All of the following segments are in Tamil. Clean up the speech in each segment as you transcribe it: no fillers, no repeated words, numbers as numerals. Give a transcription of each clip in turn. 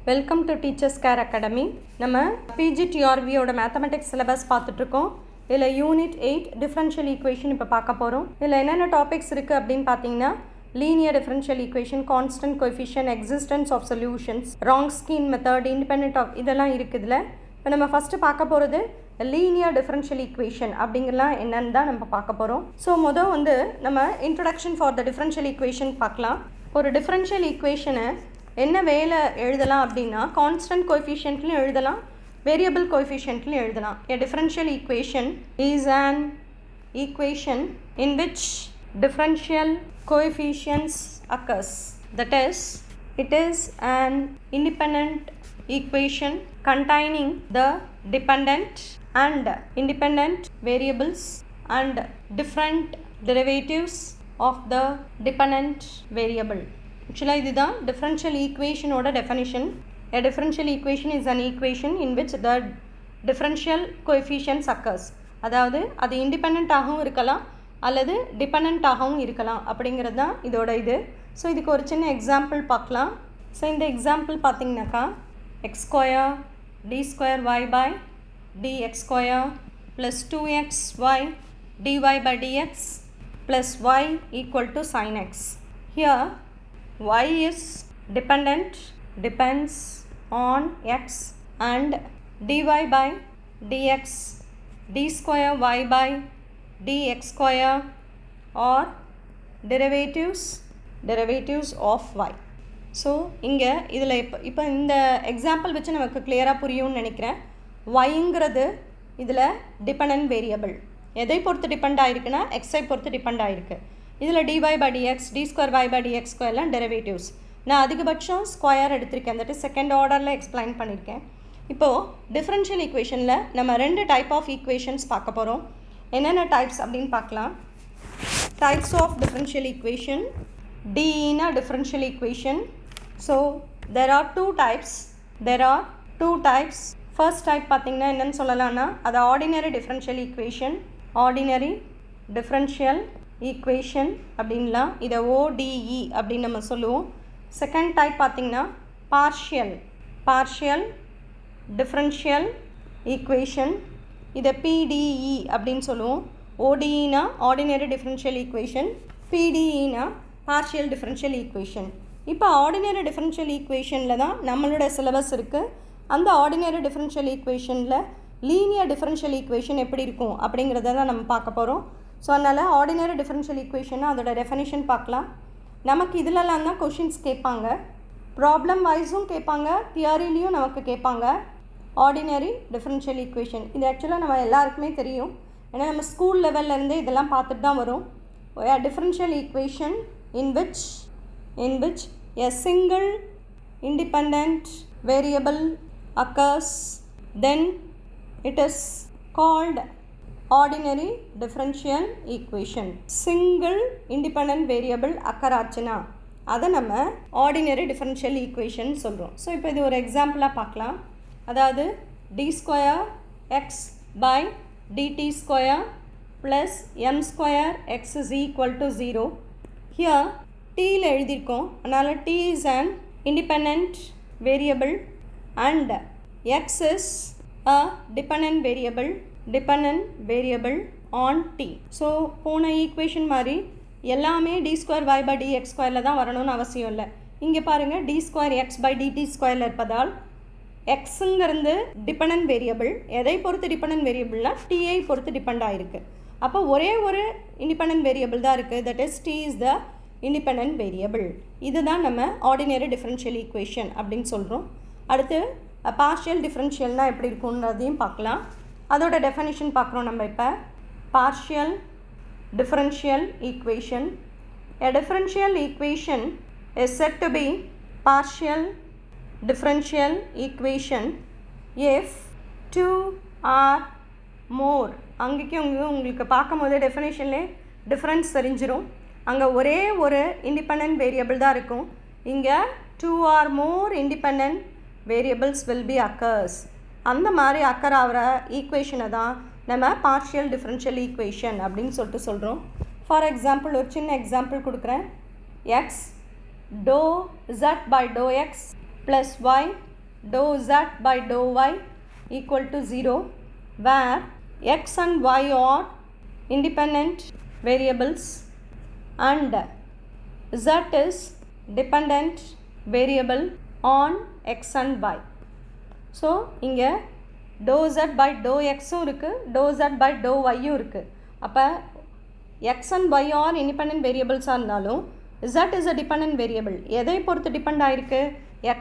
Welcome to teachers care academy. நம்ம பிஜிடிஆர்வியோட மேத்தமெட்டிக்ஸ் சிலபஸ் பார்த்துட்ருக்கோம். இதில் யூனிட் 8 டிஃப்ரென்ஷியல் ஈக்குவேஷன் இப்போ பார்க்க போகிறோம். இதில் என்னென்ன டாபிக்ஸ் இருக்குது அப்படின்னு பார்த்தீங்கன்னா, linear differential equation, constant coefficient, existence of solutions, Wronskian method, independent of இதெல்லாம் இருக்குது. இதில் இப்போ நம்ம ஃபஸ்ட்டு பார்க்க போகிறது லீனியர் டிஃப்ரென்ஷியல் ஈக்குவேஷன் அப்படிங்கலாம் என்னன்னு தான் நம்ம பார்க்க போகிறோம். ஸோ வந்து நம்ம introduction for the differential equation பார்க்கலாம். ஒரு டிஃப்ரென்ஷியல் ஈக்குவேஷனை என்ன வேலை எழுதலாம் அப்படின்னா, கான்ஸ்டன்ட் கோஎஃபிஷியன்ட்லையும் எழுதலாம், வேரியபிள் கோஎஃபிஷியன்ட்லையும் எழுதலாம். A differential equation is an equation in which differential coefficients occurs. That is, it is an independent equation containing the dependent and independent variables and different derivatives of the dependent variable. Actually, this is differential equation or definition. A differential equation is an equation in which the differential coefficients occurs. அதாவது அது இண்டிபெண்ட்டாகவும் இருக்கலாம் அல்லது டிபெண்ட்டாகவும் இருக்கலாம் அப்படிங்கிறது தான் இதோட இது. ஸோ இதுக்கு ஒரு சின்ன எக்ஸாம்பிள் பார்க்கலாம். ஸோ இந்த எக்ஸாம்பிள் பார்த்தீங்கன்னாக்கா, x square d square y by dx square plus 2xy dy by dx plus y equal to sin x. Here y is depends on x and dy by dx d square y by dx square or derivatives of y. So இங்கே இதில் இப்போ இந்த எக்ஸாம்பிள் வச்சு நமக்கு கிளியராக புரியும்னு நினைக்கிறேன். yங்கிறது இதில் டிபெண்டன்ட் வேரியபிள். எதை பொறுத்து டிபெண்ட் ஆகிருக்குன்னா எக்ஸை பொறுத்து டிபெண்ட் ஆகிருக்கு. இதில் dy by dx d square y by dx ஸ்கொயர்லாம் டெரிவேட்டிவ்ஸ். நான் அதிகபட்சம் ஸ்கொயர் எடுத்திருக்கேன், தட் இஸ் செகண்ட் ஆர்டரில் எக்ஸ்பிளைன் பண்ணியிருக்கேன். இப்போது டிஃப்ரென்ஷியல் ஈக்குவேஷனில் நம்ம 2 டைப் ஆஃப் ஈக்குவேஷன்ஸ் பார்க்க போகிறோம். என்னென்ன டைப்ஸ் அப்படின்னு பார்க்கலாம். Types of differential equation. டினா differential equation. So there are two types. First type பார்த்திங்கன்னா என்னென்னு சொல்லலாம்னா, அது ஆர்டினரி டிஃப்ரென்ஷியல் ஈக்குவேஷன் அப்படின்லாம். இதை ODE அப்படின்னு நம்ம சொல்லுவோம். செகண்ட் டைப் பார்த்திங்கன்னா பார்ஷியல் டிஃப்ரென்ஷியல் ஈக்குவேஷன். இதை PDE அப்படின்னு சொல்லுவோம். ODEனா ஆர்டினரி டிஃப்ரென்ஷியல் ஈக்குவேஷன், PDEனா பார்ஷியல் டிஃப்ரென்ஷியல் ஈக்குவேஷன். இப்போ ஆர்டினரி டிஃப்ரென்ஷியல் ஈக்குவேஷனில் தான் நம்மளோட சிலபஸ் இருக்குது. அந்த ஆர்டினரி டிஃப்ரென்ஷியல் ஈக்குவேஷனில் லீனியர் டிஃப்ரென்ஷியல் ஈக்குவேஷன் எப்படி இருக்கும் அப்படிங்கிறத தான் நம்ம பார்க்க போகிறோம். ஸோ அதனால் ஆர்டினரி டிஃப்ரென்ஷியல் ஈக்குவேஷன் அதோட டெஃபினிஷன் பார்க்கலாம். நமக்கு இதிலலாம் தான் கொஷின்ஸ் கேட்பாங்க. ப்ராப்ளம் வைஸும் கேட்பாங்க, தியரிலையும் நமக்கு கேட்பாங்க. ஆர்டினரி டிஃப்ரென்ஷியல் ஈக்குவேஷன் இது ஆக்சுவலாக நம்ம எல்லாருக்குமே தெரியும். ஏன்னா நம்ம ஸ்கூல் லெவல்லேருந்தே இதெல்லாம் பார்த்துட்டு தான் வரும். Differential equation in which a single independent variable occurs, then it is called ordinary differential equation. Single independent variable occur ஆச்சுன்னா அதை நம்ம ordinary differential equation சொல்கிறோம். ஸோ இப்போ இது ஒரு எக்ஸாம்பிளாக பார்க்கலாம். அதாவது d square x by dt square plus m square x is equal to 0. Here tயில் எழுதியிருக்கோம். அதனால் t is an independent variable and x is a dependent variable on t. So போன ஈக்குவேஷன் மாதிரி எல்லாமே d square y by dx ஸ்கொயரில் தான் வரணும்னு அவசியம் இல்லை. இங்கே பாருங்கள், d square x by dt ஸ்கொயரில் இருப்பதால் எக்ஸுங்கிறது டிபெண்டன்ட் வேரியபிள். எதை பொறுத்து டிபெண்டன்ட் வேரியபிள்னால் டீயை பொறுத்து டிபெண்ட் ஆகிருக்கு. அப்போ ஒரே ஒரு இண்டிபெண்டன்ட் வேரியபிள் தான் இருக்குது, that is t is the independent variable. இதுதான் நம்ம ஆர்டினரி டிஃப்ரென்ஷியல் ஈக்குவேஷன் அப்படின்னு சொல்கிறோம். அடுத்து பார்ஷியல் டிஃப்ரென்ஷியல்னால் எப்படி இருக்குன்றதையும் பார்க்கலாம். அதோட டெஃபினிஷன் பார்க்குறோம் நம்ம இப்போ. Partial differential equation. A differential equation is said to be partial differential equation if two or more. அங்கேயும் உங்களுக்கு பார்க்கும்போது டெஃபினேஷன்லேயே டிஃப்ரென்ஸ் தெரிஞ்சிடும். அங்கே ஒரே ஒரு இண்டிபெண்டன்ட் வேரியபிள் தான் இருக்கும். இங்கே 2 or more independent variables will be occurs. அந்த மாதிரி அக்கர் ஆகிற ஈக்குவேஷனை தான் நம்ம பார்ஷியல் டிஃப்ரென்ஷியல் ஈக்குவேஷன் அப்படின்னு சொல்கிறோம். ஃபார் எக்ஸாம்பிள் ஒரு சின்ன எக்ஸாம்பிள் கொடுக்குறேன். x dou z by dou x plus y dou z by dou y equal to 0, where x and y are independent variables and z is dependent variable on x and y. So இங்கே dou z by dou xும் இருக்குது, dou z by dou yயும் இருக்குது. அப்போ x and y are independent variables இருந்தாலும் z is a dependent variable. எதை பொறுத்து டிபெண்ட் ஆகிருக்கு?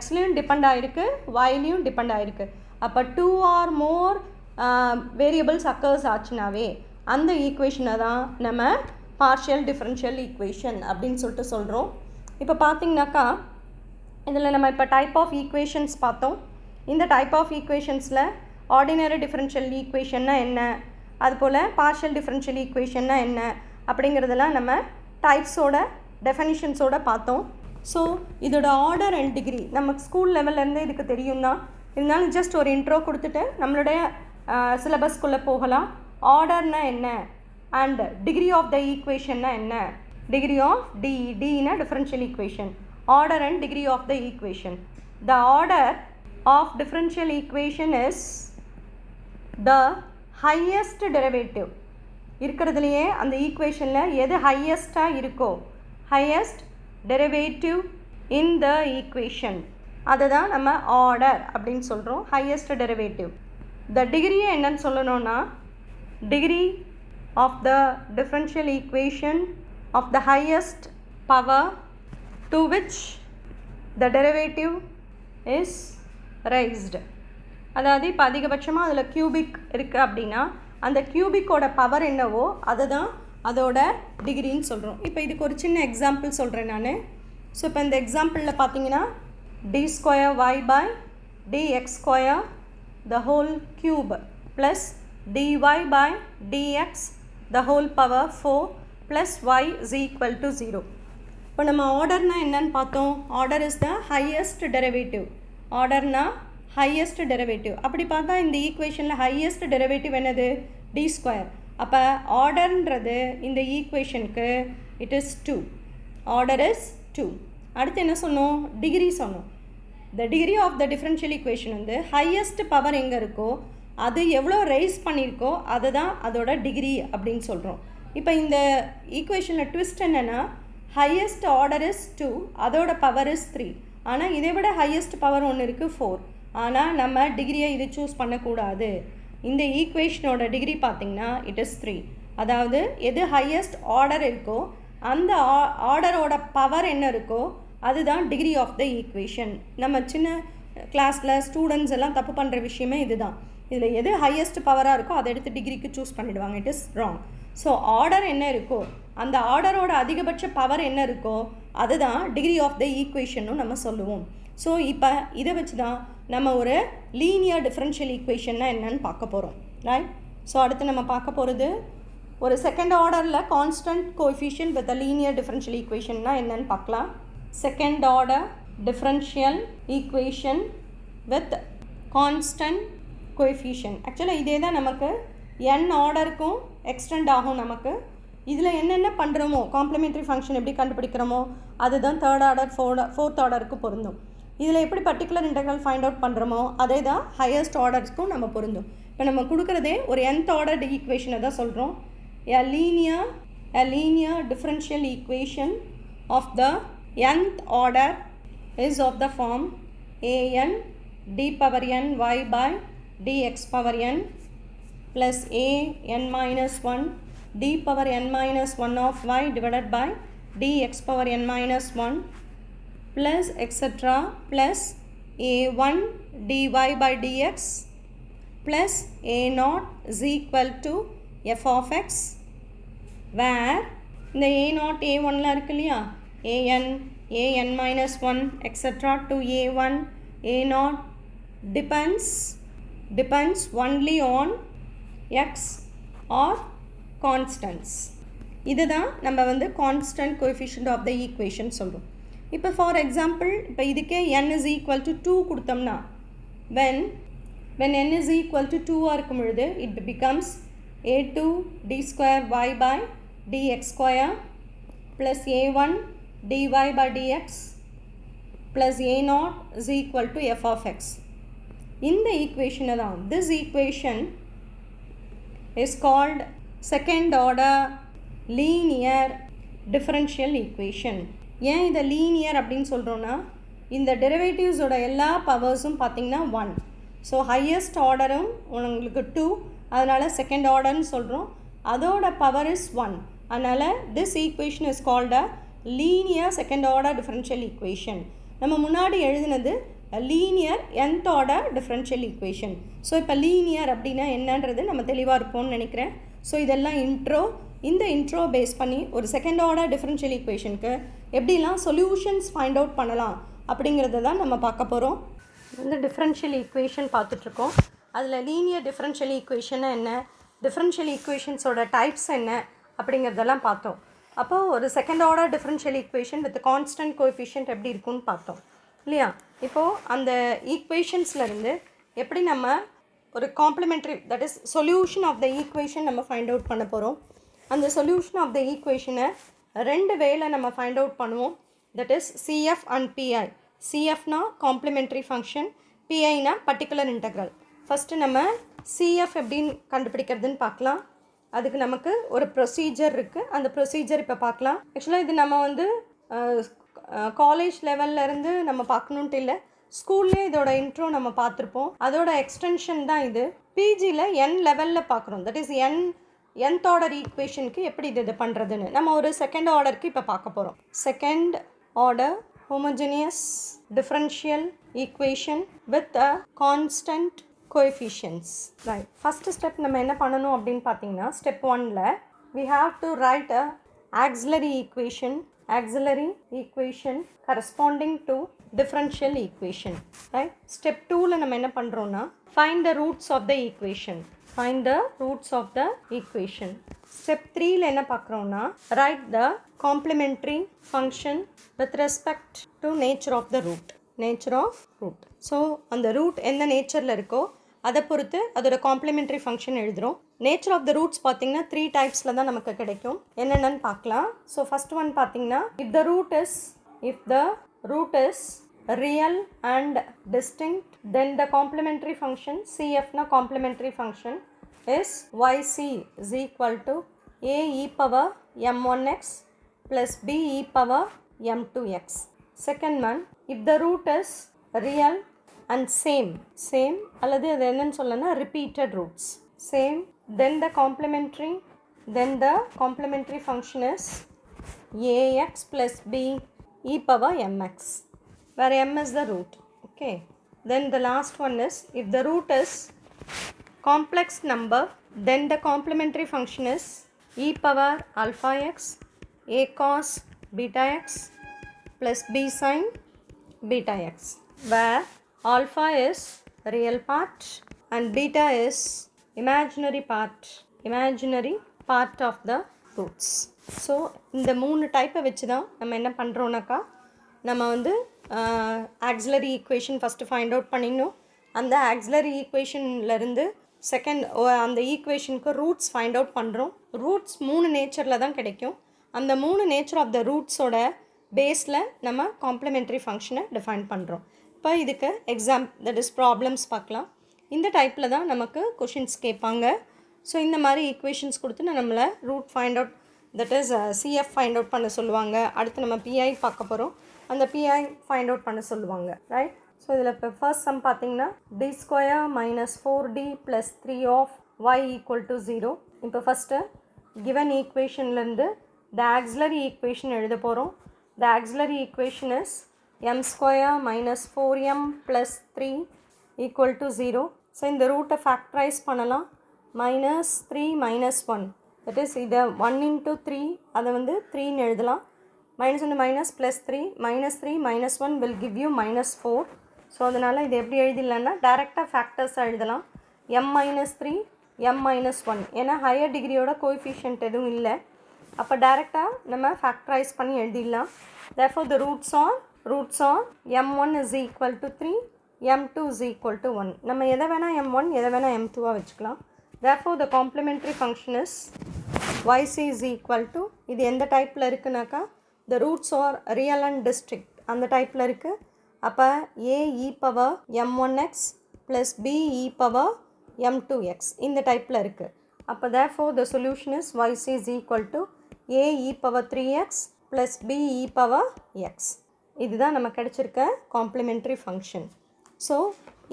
xலையும் டிபெண்ட் ஆகிருக்கு, yலையும் டிபெண்ட் ஆகிருக்கு. அப்போ 2 or more வேரியபிள்ஸ் அக்கர்ஸ் ஆச்சுனாவே அந்த ஈக்குவேஷனை தான் நம்ம பார்ஷியல் டிஃபரன்ஷியல் ஈக்குவேஷன் அப்படின்னு சொல்லிட்டு சொல்கிறோம். இப்போ பார்த்தீங்கன்னாக்கா இதில் நம்ம இப்போ டைப் ஆஃப் ஈக்குவேஷன்ஸ் பார்த்தோம். இந்த டைப் ஆஃப் ஈக்குவேஷன்ஸில் ஆர்டினரி டிஃபரன்ஷியல் ஈக்குவேஷன்னா என்ன, அதுபோல் பார்ஷியல் டிஃபரன்ஷியல் ஈக்குவேஷன்னா என்ன அப்படிங்கிறதெல்லாம் நம்ம டைப்ஸோட டெஃபனிஷன்ஸோடு பார்த்தோம். ஸோ இதோட ஆர்டர் அண்ட் டிகிரி நமக்கு ஸ்கூல் லெவல்லேருந்து இதுக்கு தெரியும் தான். இருந்தாலும் ஜஸ்ட் ஒரு இன்ட்ரோ கொடுத்துட்டு நம்மளுடைய சிலபஸ்க்குள்ளே போகலாம். ஆர்டர்னா என்ன அண்ட் டிகிரி ஆஃப் த ஈக்குவேஷன்னா என்ன, டிகிரி ஆஃப் டினா differential equation, order and degree of the equation. The order of differential equation is the highest derivative. இருக்கிறதுலையே அந்த ஈக்குவேஷனில் எது ஹையஸ்ட்டாக இருக்கோ, highest derivative in the equation, அதை தான் நம்ம ஆர்டர் அப்படின்னு சொல்கிறோம், ஹையஸ்ட் டெரிவேட்டிவ். த டிகிரியை என்னன்னு சொல்லணும்னா degree of the differential equation of the highest power to which the derivative is raised. அதாவது இப்போ அதிகபட்சமாக அதில் கியூபிக் இருக்குது அப்படின்னா அந்த கியூபிக்கோட பவர் என்னவோ அதை தான் அதோட டிகிரின்னு சொல்கிறோம். இப்போ இதுக்கு ஒரு சின்ன எக்ஸாம்பிள் சொல்கிறேன் நான். ஸோ இப்போ இந்த எக்ஸாம்பிளில் பார்த்தீங்கன்னா D square y by dx square the whole cube plus dy by dx the whole power 4 plus y is equal to 0. இப்போ நம்ம ஆர்டர்னால் என்னன்னு பார்த்தோம். Order is the highest derivative. ஆர்டர்னா ஹையஸ்ட் டெரிவேட்டிவ். அப்படி பார்த்தா இந்த ஈக்குவேஷனில் ஹையஸ்ட் டெரிவேட்டிவ் என்னது? D square. அப்போ ஆர்டர்ன்றது இந்த ஈக்குவேஷனுக்கு இட் இஸ் 2. Order is 2. அடுத்து என்ன சொன்னோம்? டிகிரி சொன்னோம். The degree of the differential equation வந்து ஹையஸ்ட் பவர் எங்கே இருக்கோ அது எவ்வளோ ரைஸ் பண்ணியிருக்கோ அதுதான் அதோட டிகிரி அப்படின்னு சொல்கிறோம். இப்போ இந்த ஈக்குவேஷனில் ட்விஸ்ட் என்னென்னா ஹையஸ்ட் ஆர்டர் இஸ் 2, அதோட பவர் இஸ் 3. ஆனால் இதை விட ஹையஸ்ட் பவர் ஒன்று இருக்குது 4. ஆனால் நம்ம டிகிரியை இது சூஸ் பண்ணக்கூடாது. இந்த ஈக்குவேஷனோட டிகிரி பார்த்திங்கன்னா இட் இஸ் 3. அதாவது எது ஹையஸ்ட் ஆர்டர் இருக்கோ அந்த ஆர்டரோட பவர் என்ன இருக்கோ அதுதான் டிகிரி ஆஃப் த ஈக்குவேஷன். நம்ம சின்ன கிளாஸில் ஸ்டூடெண்ட்ஸ் எல்லாம் தப்பு பண்ணுற விஷயமே இதுதான். இதில் எது ஹையஸ்ட் பவராக இருக்கோ அதை எடுத்து டிகிரிக்கு சூஸ் பண்ணிவிடுவாங்க. It is wrong. So order என்ன இருக்கோ அந்த ஆர்டரோட அதிகபட்ச பவர் என்ன இருக்கோ அதுதான் டிகிரி ஆஃப் த ஈக்குவேஷனும் நம்ம சொல்லுவோம். ஸோ இப்போ இதை வச்சு தான் நம்ம ஒரு லீனியர் டிஃபரன்ஷியல் ஈக்குவேஷன்னா என்னன்னு பார்க்க போகிறோம். ரைட். ஸோ அடுத்து நம்ம பார்க்க போகிறது ஒரு செகண்ட் ஆர்டரில் constant coefficient with linear differential ஈக்குவேஷன்னா என்னன்னு பார்க்கலாம். Second order differential equation with constant coefficient. ஆக்சுவலாக இதே தான் நமக்கு n ஆர்டருக்கும் எக்ஸ்டெண்ட் ஆகும். நமக்கு இதில் என்னென்ன பண்ணுறோமோ காம்ப்ளிமெண்ட்ரி ஃபங்க்ஷன் எப்படி கண்டுபிடிக்கிறோமோ அதுதான் தேர்ட் ஆர்டர் ஃபோர்த் ஆர்டருக்கு பொருந்தும். இதில் எப்படி பர்டிகுலர் இன்டெக்ரல் ஃபைண்ட் அவுட் பண்ணுறோமோ அதே தான் ஹையஸ்ட் ஆர்டர்ஸ்க்கும் நம்ம பொருந்தும். இப்போ நம்ம கொடுக்குறதே ஒரு nth ஆர்டர் ஈக்குவேஷனை தான் சொல்கிறோம். a linear differential equation of the nth order is of the form an d power n y by dx power n plus a n minus 1 d power n minus 1 of y divided by dx power n minus 1 plus etc. plus a1 dy by dx plus a0 is equal to f of x, where இந்த a0 a1லாம் இருக்கு இல்லையா, an minus 1 etc. to a1 a0 depends only on x or constants. இதுதான் நம்ம வந்து constant coefficient of the equation சொல்கிறோம். இப்போ ஃபார் எக்ஸாம்பிள் இப்போ இதுக்கே n is equal to 2 கொடுத்தோம்னா when n is equal to 2 இருக்கும் பொழுது it becomes a2 d square y by dx square plus a1 dy by dx plus a0 is equal to f of x. இந்த ஈக்குவேஷனை தான் this equation is called second order linear differential equation. ஏன் இதை லீனியர் அப்படின்னு சொல்கிறோன்னா இந்த டெரிவேட்டிவ்ஸோட எல்லா பவர்ஸும் பார்த்திங்கன்னா 1. ஸோ ஹையஸ்ட் ஆர்டரும் உங்களுக்கு 2, அதனால் செகண்ட் ஆர்டர்னு சொல்கிறோம். அதோட பவர் இஸ் 1. அதனால் this equation is called a linear second order differential equation. நம்ம முன்னாடி எழுதினது linear nth order differential equation. So இப்போ லீனியர் அப்படின்னா என்னன்றது நம்ம தெளிவாக இருப்போம்னு நினைக்கிறேன். ஸோ இதெல்லாம் இன்ட்ரோ. இந்த இன்ட்ரோ பேஸ் பண்ணி ஒரு செகண்ட் ஆர்டர் டிஃபரன்ஷியல் ஈக்குவேஷனுக்கு எப்படிலாம் சொல்யூஷன்ஸ் ஃபைண்ட் அவுட் பண்ணலாம் அப்படிங்கிறத தான் நம்ம பார்க்க போகிறோம். இந்த டிஃபரன்ஷியல் ஈக்குவேஷன் பார்த்துட்ருக்கோம். அதில் லீனியர் டிஃபரன்ஷியல் ஈக்குவேஷனை என்ன, டிஃபரன்ஷியல் ஈக்குவேஷன்ஸோட டைப்ஸ் என்ன அப்படிங்கிறதெல்லாம் பார்த்தோம். அப்போது ஒரு second order differential equation with constant coefficient எப்படி இருக்குன்னு பார்த்தோம் இல்லையா. இப்போது அந்த ஈக்குவேஷன்ஸ்லேருந்து எப்படி நம்ம ஒரு complementary, that is solution of the equation நம்ம ஃபைண்ட் அவுட் பண்ண போகிறோம். அந்த சொல்யூஷன் ஆஃப் த ஈக்குவேஷனை 2 வேல நம்ம ஃபைண்ட் அவுட் பண்ணுவோம். தட் இஸ் CF அண்ட் PI. CFனா காம்ப்ளிமெண்ட்ரி ஃபங்க்ஷன், PIனா பர்டிகுலர் இன்டெக்ரல். ஃபஸ்ட்டு நம்ம CF எப்படின்னு கண்டுபிடிக்கிறதுன்னு பார்க்கலாம். அதுக்கு நமக்கு ஒரு ப்ரொசீஜர் இருக்குது. அந்த ப்ரொசீஜர் இப்போ பார்க்கலாம். ஆக்சுவலாக இது நம்ம வந்து காலேஜ் லெவல்லேருந்து நம்ம பார்க்கணுன்ட்டு இல்லை, ஸ்கூல்லே இதோட இன்ட்ரோ நம்ம பார்த்துருப்போம். அதோட எக்ஸ்டென்ஷன் தான் இது. பிஜியில் n லெவலில் பார்க்குறோம். தட் இஸ் nth ஆர்டர் ஈக்குவேஷனுக்கு எப்படி இது பண்ணுறதுன்னு நம்ம ஒரு செகண்ட் ஆர்டருக்கு இப்போ பார்க்க போகிறோம். Second order homogeneous differential equation with a constant coefficients. Right. First step நம்ம என்ன பண்ணணும் அப்படின்னு பார்த்தீங்கன்னா, step 1ல we have to write a auxiliary equation corresponding to differential equation. Right. Step 2ல நம்ம என்ன பண்ணுறோம்னா, find the roots of the equation. Step 3ல என்ன பார்க்குறோம்னா, write the complementary function with respect to nature of the root. So அந்த ரூட் எந்த நேச்சரில் இருக்கோ அதை பொறுத்து அதோட காம்ப்ளிமெண்ட்ரி ஃபங்க்ஷன் எழுதுகிறோம். நேச்சர் ஆஃப் த ரூட்ஸ் பார்த்திங்கன்னா 3 டைப்ஸில் தான் நமக்கு கிடைக்கும். என்னென்னு பார்க்கலாம். ஸோ ஃபஸ்ட் ஒன் பார்த்திங்கன்னா, if the root is real and distinct, then the complementary function CFனா complementary function is yc is equal to a e power m1x plus b e power m2x. Second one, if the root is real and same அல்லது அது என்னன்னு சொல்லனா repeated roots same, then the complementary function is ax plus b e power mx, where m is the root. Okay, then the last one is, if the root is complex number, then the complementary function is e power alpha x a cos beta x plus b sin beta x, where alpha is real part and beta is imaginary part of the roots. So இந்த 3 டைப்பை வச்சு தான் நம்ம என்ன பண்ணுறோன்னாக்கா, நம்ம வந்து auxiliary equation first find out பண்ணிடணும். அந்த ஆக்சிலரி ஈக்குவேஷன்லேருந்து அந்த ஈக்குவேஷனுக்கு ரூட்ஸ் ஃபைண்ட் அவுட் பண்ணுறோம். ரூட்ஸ் 3 நேச்சரில் தான் கிடைக்கும். அந்த 3 நேச்சர் ஆஃப் த ரூட்ஸோட பேஸில் நம்ம காம்ப்ளிமெண்ட்ரி ஃபங்க்ஷனை டிஃபைன் பண்ணுறோம். இப்போ இதுக்கு தட் இஸ் ப்ராப்ளம்ஸ் பார்க்கலாம். இந்த டைப்பில் தான் நமக்கு கொஷின்ஸ் கேட்பாங்க. ஸோ இந்த மாதிரி ஈக்குவேஷன்ஸ் கொடுத்து நம்மளை root find out, that is CF find out பண்ண சொல்லுவாங்க. அடுத்து நம்ம பிஐ பார்க்க போகிறோம். அந்த பிஐ ஃபைண்ட் அவுட் பண்ண சொல்லுவாங்க. ரைட். ஸோ இதில் இப்போ ஃபர்ஸ்ட் சம் பார்த்தீங்கன்னா, d square minus 4d plus 3 of y equal to 0. இப்போ ஃபஸ்ட்டு கிவன் ஈக்குவேஷன்லேருந்து த ஆக்சிலரி ஈக்குவேஷன் எழுத போகிறோம். The auxiliary equation is m square minus 4m plus 3 equal to 0. So இந்த ரூட்டை ஃபேக்டரைஸ் பண்ணலாம். மைனஸ் 3 மைனஸ் 1, தட் இஸ் இதை 1 into 3, அதை வந்து 3ன்னு எழுதலாம். Minus 1 minus plus 3, minus 3 minus 1 will give you minus 4. So அதனால் இது எப்படி எழுதிடலான்னா, டேரெக்டாக ஃபேக்டர்ஸாக எழுதலாம். m மைனஸ் 3 m மைனஸ் 1, ஏன்னா ஹையர் டிகிரியோட கோஎஃபிஷியன்ட் எதுவும் இல்லை. அப்போ டேரெக்டாக நம்ம ஃபேக்டரைஸ் பண்ணி எழுதிடலாம். therefore the roots are m1 is equal to 3, m2 is equal to 1. நம்ம எதை வேணால் m1 எதை வேணால் m2 வச்சுக்கலாம். therefore the complementary function is yc is equal to, இது எந்த டைப்பில் இருக்குனாக்கா, the roots are real and distinct அந்த டைப்பில் இருக்குது. அப்போ a e power m1x plus B e power m2x இந்த டைப்பில் இருக்குது. அப்போ therefore the solution is yc is equal to a e power 3x plus b e power x. இதுதான் நம்ம கிடைச்சிருக்க காம்ப்ளிமெண்ட்ரி ஃபங்க்ஷன். ஸோ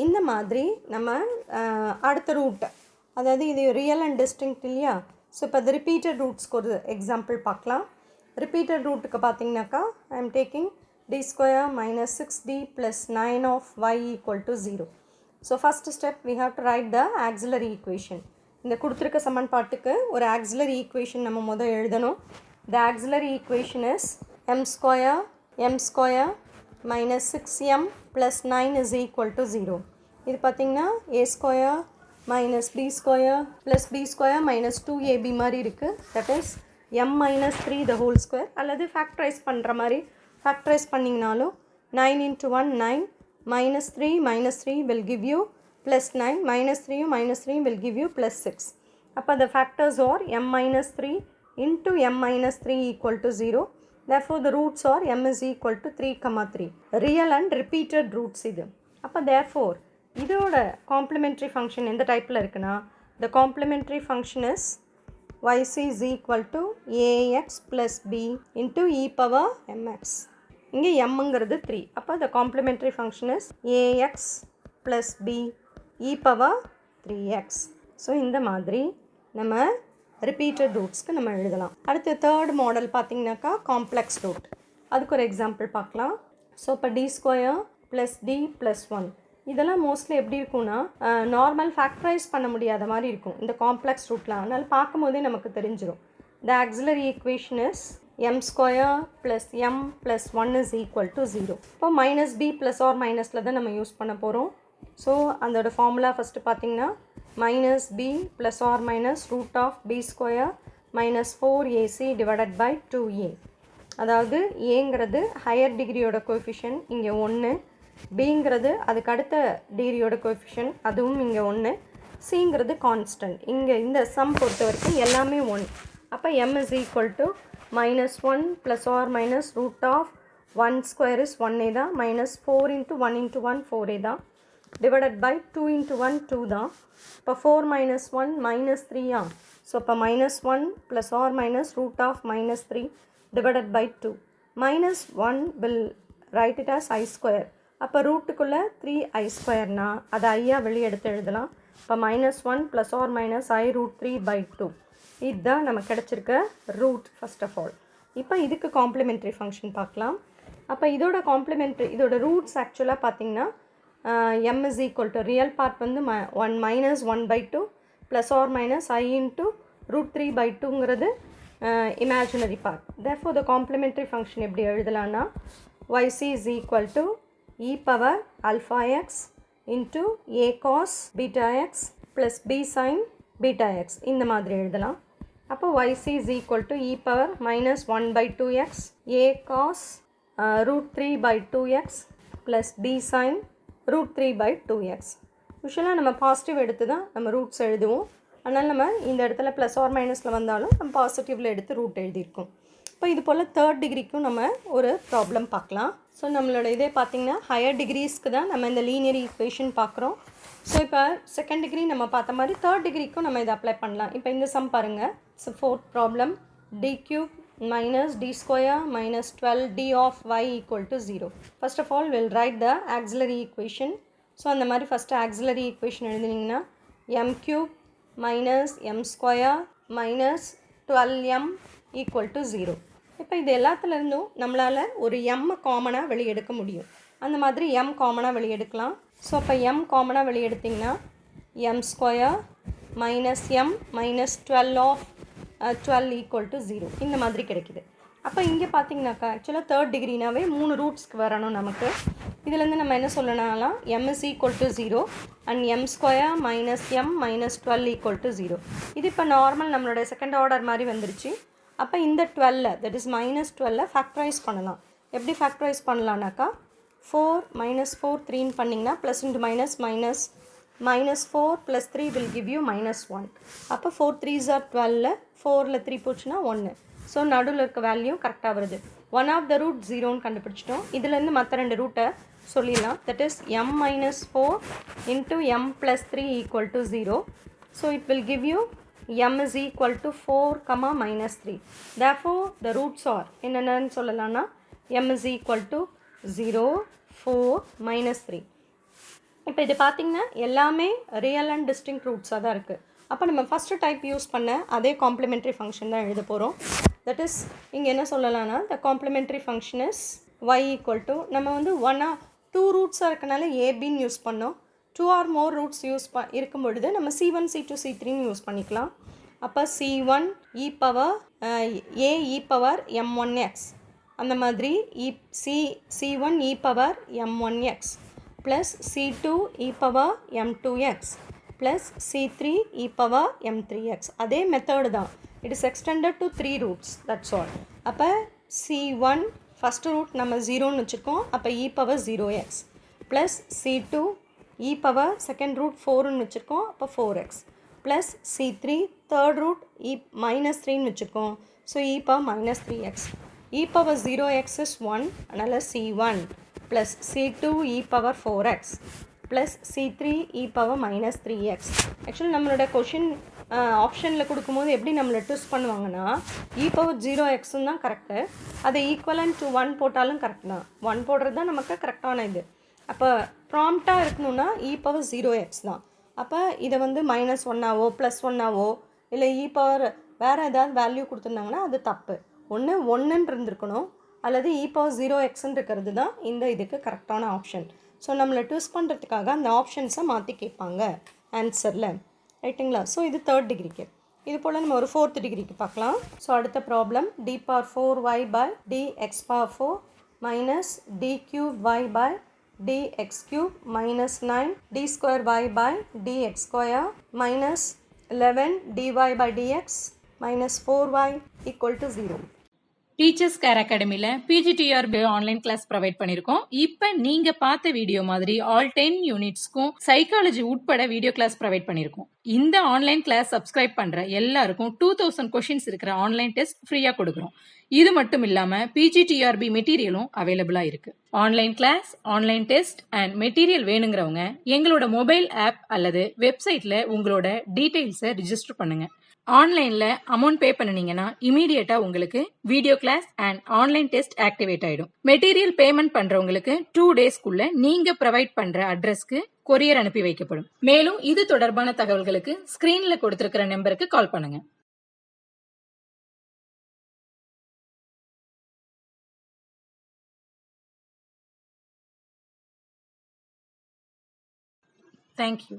இந்த மாதிரி நம்ம அடுத்த ரூட், அதாவது இது ரியல் அண்ட் டிஸ்டிங்க்ட் இல்லையா. ஸோ இப்போ அது ரிப்பீட்டட் ரூட்ஸ்க்கு ஒரு எக்ஸாம்பிள் பார்க்கலாம். ரிப்பீட்டட் ரூட்டுக்கு பார்த்தீங்கன்னாக்கா I am taking d square minus 6d plus 9 of y equal to 0. So first step we have to write the auxiliary equation. இந்த கொடுத்துருக்க சமன்பாட்டுக்கு ஒரு auxiliary equation நம்ம முதல் எழுதணும். The auxiliary equation is m square minus 6m plus 9 is equal to 0. இது பார்த்தீங்கன்னா a square minus b square plus b square minus 2ab மாதிரி இருக்குது. That is m minus 3 the whole square. அல்லது ஃபேக்டரைஸ் பண்ணுற மாதிரி factorise பண்ணிங்கனாலும் 9 into 1 9 minus 3 will give you plus 9 minus 3 will give you plus 6. அப்போ the factors are m minus 3 into m minus 3 equal to 0. Therefore the roots are m is equal to 3, 3. Real and repeated roots இது. அப்போ therefore இதோட complementary function எந்த டைப்பில் இருக்குன்னா the complementary function is yc is equal to ax plus b into e power mx. இங்கே mங்கிறது 3. அப்போ the complementary function is ax plus b e power 3x. So இந்த மாதிரி நம்ம ரிப்பீட்டட் ரூட்ஸ்க்கு நம்ம எழுதலாம். அடுத்து தேர்ட் மாடல் பார்த்தீங்கன்னாக்கா காம்ப்ளெக்ஸ் ரூட். அதுக்கு ஒரு எக்ஸாம்பிள் பார்க்கலாம். ஸோ இப்போ d square plus d plus 1 இதெல்லாம் மோஸ்ட்லி எப்படி இருக்கும்னா நார்மல் ஃபேக்டரைஸ் பண்ண முடியாத மாதிரி இருக்கும் இந்த காம்ப்ளெக்ஸ் ரூட்லாம். அதனால் பார்க்கும்போதே நமக்கு தெரிஞ்சிடும். The auxiliary equation is m square plus m plus 1 is equal to 0. இப்போ மைனஸ் b ப்ளஸ் ஆர் மைனஸில் தான் நம்ம யூஸ் பண்ண போகிறோம். ஸோ அதோட ஃபார்முலா ஃபஸ்ட்டு பார்த்தீங்கன்னா minus b plus or minus root of b square minus 4ac divided by 2a. அதாவது ஏங்கிறது ஹையர் டிகிரியோட கோஎஃபிஷியன்ட் இங்கே 1, பிங்கிறது அதுக்கு அடுத்த டிகிரியோட கோஎஃபிஷியன்ட் அதுவும் இங்கே 1, சிங்கிறது கான்ஸ்டன்ட். இங்கே இந்த சம் பொறுத்த வரைக்கும் எல்லாமே 1. அப்போ m is equal to minus 1 plus or minus root of 1 square is 1a தான், minus 4 into 1 into 1 4a தான், divided by 2 into 1 2 தான். இப்போ 4 minus 1 minus 3 ஆ. ஸோ இப்போ minus 1 plus or minus root of minus 3 divided by 2. minus 1 will write it as I square. அப்போ ரூட்டுக்குள்ளே 3i ஸ்கொயர்னா அதை ஐயா வெளியே எடுத்து எழுதலாம். இப்போ minus 1 plus or minus I root 3 by 2. இதுதான் நமக்கு கிடச்சிருக்க ரூட் ஃபஸ்ட் ஆஃப் ஆல். இப்போ இதுக்கு காம்ப்ளிமெண்ட்ரி ஃபங்க்ஷன் பார்க்கலாம். அப்போ இதோட காம்ப்ளிமெண்ட்ரி இதோட ரூட்ஸ் ஆக்சுவலாக பார்த்தீங்கன்னா m is equal to real part வந்து 1 minus 1 by 2 plus or minus I into root 3 by 2ங்கிறது imaginary part. Therefore the complementary function எப்படி எழுதலான்னா yc is equal to e power alpha x into a cos beta x plus b sin beta x இந்த மாதிரி எழுதலாம். அப்போ yc is equal to e power minus 1 by 2x a cos root 3 by 2x plus b sin root 3 by 2x. யூஸ்வலாக நம்ம பாசிட்டிவ் எடுத்து தான் நம்ம ரூட்ஸ் எழுதுவோம். அதனால் நம்ம இந்த இடத்துல ப்ளஸ் ஆர் மைனஸில் வந்தாலும் நம்ம பாசிட்டிவில் எடுத்து ரூட் எழுதியிருக்கோம். இப்போ இது போல் தேர்ட் டிகிரிக்கும் நம்ம ஒரு ப்ராப்ளம் பார்க்கலாம். ஸோ நம்மளோட இதே பார்த்திங்கன்னா ஹையர் டிகிரிஸ்க்கு தான் நம்ம இந்த லீனியர் ஈக்குவேஷன் பார்க்குறோம். ஸோ இப்போ செகண்ட் டிகிரி நம்ம பார்த்த மாதிரி தேர்ட் டிகிரிக்கும் நம்ம இதை அப்ளை பண்ணலாம். இப்போ இந்த சம் பாருங்கள். So fourth problem d cube minus d square minus 12d of y equal to 0. First of all we'll write the auxiliary equation. So அந்த மாதிரி first auxiliary equation எழுதுனீங்கன்னா m cube minus m square minus 12m equal to 0. இப்போ இது எல்லாத்துலேருந்தும் நம்மளால் ஒரு m காமனாக வெளியெடுக்க முடியும். அந்த மாதிரி m காமனாக வெளியெடுக்கலாம். ஸோ அப்போ m காமனாக வெளியெடுத்திங்கன்னா m square minus m minus 12 of 12 equal to 0 இந்த மாதிரி கிடைக்குது. அப்போ இங்கே பார்த்தீங்கன்னாக்கா ஆக்சுவலாக தேர்ட் டிகிரினாவே 3 ரூட்ஸ்க்கு வரணும் நமக்கு. இதுலேருந்து நம்ம என்ன சொல்லணும்னா m is equal to 0 and m square minus m minus 12 equal to 0. இது இப்போ நார்மல் நம்மளோட செகண்ட் ஆர்டர் மாதிரி வந்துருச்சு. அப்போ இந்த 12 தட் இஸ் minus 12 ஃபேக்டரைஸ் பண்ணலாம். எப்படி ஃபேக்டரைஸ் பண்ணலான்னாக்கா 4 minus 4 3ன்னு பண்ணிங்கன்னா plus into minus minus minus 4 plus 3 will give you minus 1. அப்போ 4 3s are 12, 4ல் 3 போச்சுன்னா 1. ஸோ நடுவில் இருக்க வேல்யூ கரெக்டாக வருது. ஒன் ஆஃப் த ரூட் 0ன்னு கண்டுபிடிச்சிட்டோம். இதுலேருந்து மற்ற ரெண்டு ரூட்டை சொல்லிடலாம். that is m minus 4 into m plus 3 equal to 0. So it will give you m is equal to 4 comma minus 3. Therefore the roots are என்னென்னு சொல்லலாம்னா m is equal to 0, 4, minus 3. இப்போ இது பார்த்தீங்கன்னா எல்லாமே ரியல் அண்ட் டிஸ்டிங்க்ட் ரூட்ஸாக தான் இருக்குது. அப்போ நம்ம ஃபஸ்ட்டு டைப் யூஸ் பண்ண அதே காம்ப்ளிமெண்ட்ரி ஃபங்க்ஷன் தான் எழுத போகிறோம். தட் இஸ் இங்கே என்ன சொல்லலாம்னா த complimentary function is y equal to நம்ம வந்து 2 ரூட்ஸாக இருக்கனால ஏபின்னு யூஸ் பண்ணோம். 2 ஆர் மோர் ரூட்ஸ் இருக்கும் பொழுது நம்ம C1, C2, C3ன்னு யூஸ் பண்ணிக்கலாம். அப்போ C1 e power a e power m1x அந்த மாதிரி C1 e power m1x plus C2 e power m2x plus C3 e power m3x. அதே மெத்தட் தான். It is extended to 3 roots. That's all. அப்போ C1 first root நம்ம 0ன்னு வச்சுருக்கோம். அப்போ e power 0x plus C2 e power second root 4ன்னு வச்சுருக்கோம். அப்போ 4x plus C3 third root e minus 3ன்னு வச்சுருக்கோம். So e power minus 3x. e power 0x is 1. அதனால் C1 plus C2 e power 4x plus C3 e power minus 3x. Actually நம்மளோட கொஷின் ஆப்ஷனில் கொடுக்கும்போது எப்படி நம்மளை ட்விஸ்ட் பண்ணுவாங்கன்னா e power 0xன்னு தான் கரெக்டு, அதை ஈக்குவலன் டு 1 போட்டாலும் கரெக்ட் தான். 1 போடுறது தான் நமக்கு கரெக்டான இது. அப்போ ப்ராம்ப்டாக இருக்கணும்னா e power 0x தான். அப்போ இதை வந்து மைனஸ் ஒன்னாவோ ப்ளஸ் ஒன்னாவோ இல்லை e power வேறு ஏதாவது வேல்யூ கொடுத்துருந்தாங்கன்னா அது தப்பு. ஒன்றுன்னு இருந்திருக்கணும் அல்லது e power 0xன்னு இருக்கிறது தான் இந்த இதுக்கு கரெக்டான ஆப்ஷன். ஸோ நம்மளை ட்விஸ்ட் பண்ணுறதுக்காக அந்த ஆப்ஷன்ஸை மாற்றி கேட்பாங்க ஆன்சரில், ரைட்டுங்களா? ஸோ இது 3rd டிகிரிக்கு. இது போல் நம்ம ஒரு 4th டிகிரிக்கு பார்க்கலாம். ஸோ அடுத்த problem d power 4y by dx power 4 minus d cube y by dx cube minus 9 d square y by dx square minus 11 dy by dx minus 4y equal to 0. Teachers care அகாடமியில் பிஜிடிஆர்பி ஆன்லைன் கிளாஸ் ப்ரொவைட் பண்ணியிருக்கோம். இப்போ நீங்கள் பார்த்த வீடியோ மாதிரி ஆல் 10 யூனிட்ஸ்க்கும் சைக்காலஜி உட்பட வீடியோ கிளாஸ் ப்ரொவைட் பண்ணியிருக்கோம். இந்த ஆன்லைன் கிளாஸ் சப்ஸ்கிரைப் பண்ணுற எல்லாருக்கும் 2000 கொஷின்ஸ் இருக்கிற ஆன்லைன் டெஸ்ட் ஃப்ரீயாக கொடுக்குறோம். இது மட்டும் இல்லாமல் பிஜிடிஆர்பி மெட்டீரியலும் அவைலபிளாக இருக்குது. Online class, online test and material வேணுங்கிறவங்க எங்களோட மொபைல் ஆப் அல்லது வெப்சைட்டில் உங்களோட டீட்டெயில்ஸை ரிஜிஸ்டர் பண்ணுங்கள். ஆன்லைனில் அமௌண்ட் பே பண்ணினீங்கன்னா இமீடியட்டாக உங்களுக்கு video class and online test activate ஆகிடும். மெட்டீரியல் பேமெண்ட் பண்ணுறவங்களுக்கு 2 டேஸ்க்குள்ள நீங்கள் ப்ரொவைட் பண்ணுற அட்ரஸ்க்கு கொரியர் அனுப்பி வைக்கப்படும். மேலும் இது தொடர்பான தகவல்களுக்கு ஸ்க்ரீனில் கொடுத்துருக்கிற நம்பருக்கு கால் பண்ணுங்கள். தேங்க்யூ.